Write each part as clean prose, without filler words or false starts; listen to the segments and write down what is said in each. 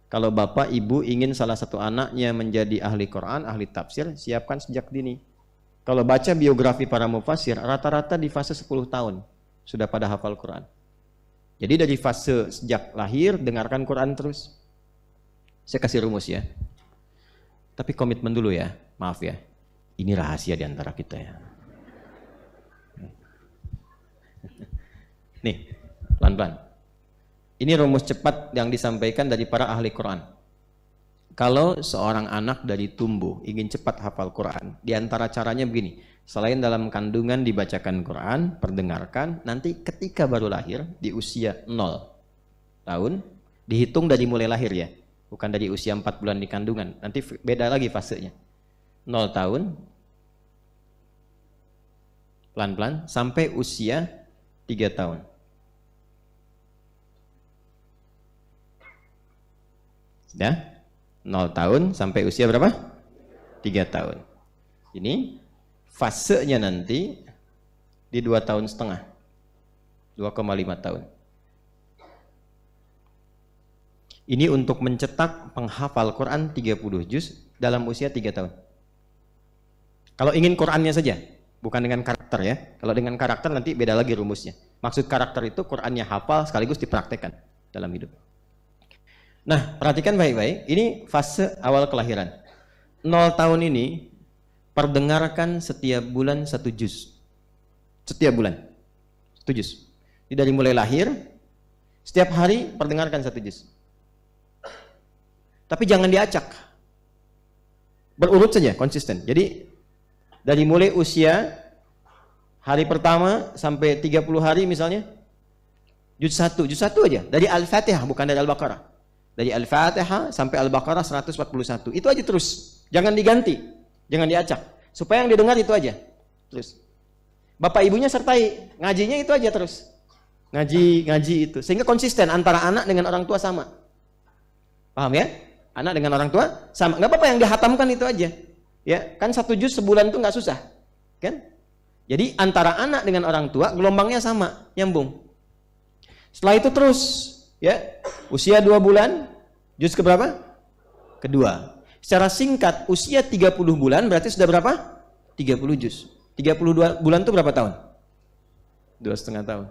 Kalau bapak ibu ingin salah satu anaknya menjadi ahli Quran, ahli tafsir, siapkan sejak dini. Kalau baca biografi para mufassir, rata-rata di fase 10 tahun sudah pada hafal Quran. Jadi dari fase sejak lahir, dengarkan Quran terus. Saya kasih rumus ya. Tapi komitmen dulu ya, maaf ya. Ini rahasia di antara kita ya. Nih, pelan-pelan. Ini rumus cepat yang disampaikan dari para ahli Quran. Kalau seorang anak dari tumbuh ingin cepat hafal Quran, di antara caranya begini. Selain dalam kandungan dibacakan Quran, perdengarkan, nanti ketika baru lahir, di usia 0 tahun, dihitung dari mulai lahir ya. Bukan dari usia 4 bulan di kandungan. Nanti beda lagi fasenya. 0 tahun, pelan-pelan, sampai usia 3 tahun. Sudah? 0 tahun sampai usia berapa? 3 tahun. Ini fasenya nanti di 2 tahun setengah. 2,5 tahun. Ini untuk mencetak penghafal Quran 30 juz dalam usia 3 tahun. Kalau ingin Qurannya saja, bukan dengan karakter ya. Kalau dengan karakter nanti beda lagi rumusnya. Maksud karakter itu Qurannya hafal sekaligus dipraktekkan dalam hidup. Nah, perhatikan baik-baik. Ini fase awal kelahiran. 0 tahun ini perdengarkan setiap bulan 1 juz. Setiap bulan 1 juz. Jadi dari mulai lahir, setiap hari perdengarkan 1 juz. Tapi jangan diacak. Berurut saja, konsisten. Jadi dari mulai usia hari pertama sampai 30 hari misalnya, juz 1 aja. Dari Al-Fatihah, bukan dari Al-Baqarah. Dari Al-Fatihah sampai Al-Baqarah 141. Itu aja terus. Jangan diganti. Jangan diacak. Supaya yang didengar itu aja. Terus. Bapak ibunya sertai. Ngajinya itu aja terus. Ngaji itu. Sehingga konsisten antara anak dengan orang tua sama. Paham ya? Anak dengan orang tua sama. Nggak apa-apa yang dihatamkan itu aja. Ya, kan 1 juz sebulan itu nggak susah. Kan? Jadi antara anak dengan orang tua gelombangnya sama, nyambung. Setelah itu terus ya, usia 2 bulan, juz keberapa? Kedua. Secara singkat, usia 30 bulan berarti sudah berapa? 30 juz. 32 bulan itu berapa tahun? 2,5 tahun.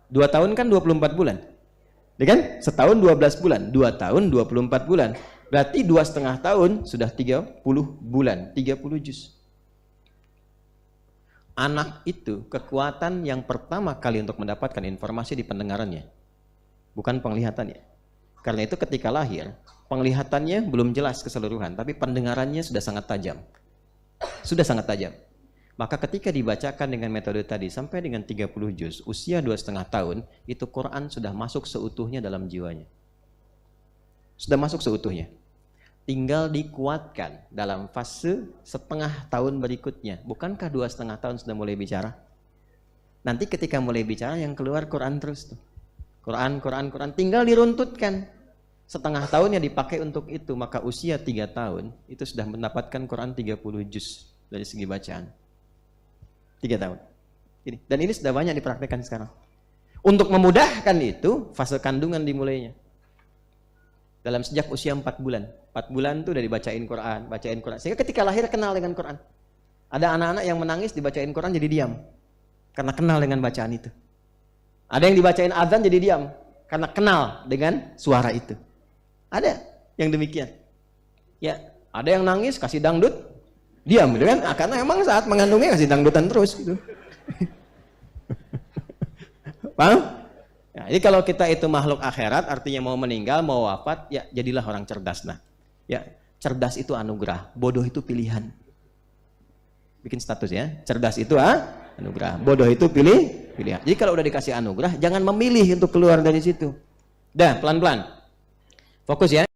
2 tahun kan 24 bulan. Ya kan? Setahun 12 bulan. 2 tahun 24 bulan. Berarti 2,5 tahun sudah 30 bulan. 30 juz. Anak itu kekuatan yang pertama kali untuk mendapatkan informasi di pendengarannya. Bukan penglihatannya. Karena itu ketika lahir, penglihatannya belum jelas keseluruhan, tapi pendengarannya sudah sangat tajam. Sudah sangat tajam. Maka ketika dibacakan dengan metode tadi sampai dengan 30 juz, usia 2,5 tahun, itu Quran sudah masuk seutuhnya dalam jiwanya. Sudah masuk seutuhnya. Tinggal dikuatkan dalam fase setengah tahun berikutnya. Bukankah 2,5 tahun sudah mulai bicara? Nanti ketika mulai bicara yang keluar Quran terus tuh. Quran, tinggal diruntutkan. Setengah tahunnya dipakai untuk itu, maka usia 3 tahun itu sudah mendapatkan Quran 30 juz dari segi bacaan. 3 tahun. Dan ini sudah banyak dipraktikkan sekarang. Untuk memudahkan itu, fase kandungan dimulainya. Dalam sejak usia 4 bulan. 4 bulan itu udah dibacain Quran. Sehingga ketika lahir kenal dengan Quran. Ada anak-anak yang menangis dibacain Quran jadi diam. Karena kenal dengan bacaan itu. Ada yang dibacain azan jadi diam. Karena kenal dengan suara itu. Ada yang demikian. Ya, ada yang nangis kasih dangdut, diam gitu kan? Karena emang saat mengandungnya kasih dangdutan terus gitu. Paham? Nah, jadi kalau kita itu makhluk akhirat, artinya mau meninggal, mau wafat, ya jadilah orang cerdas. Nah, ya cerdas itu anugerah, bodoh itu pilihan. Bikin status ya, cerdas itu anugerah, bodoh itu pilihan. Jadi kalau udah dikasih anugerah, jangan memilih untuk keluar dari situ. Dah, pelan-pelan. Fokus ya.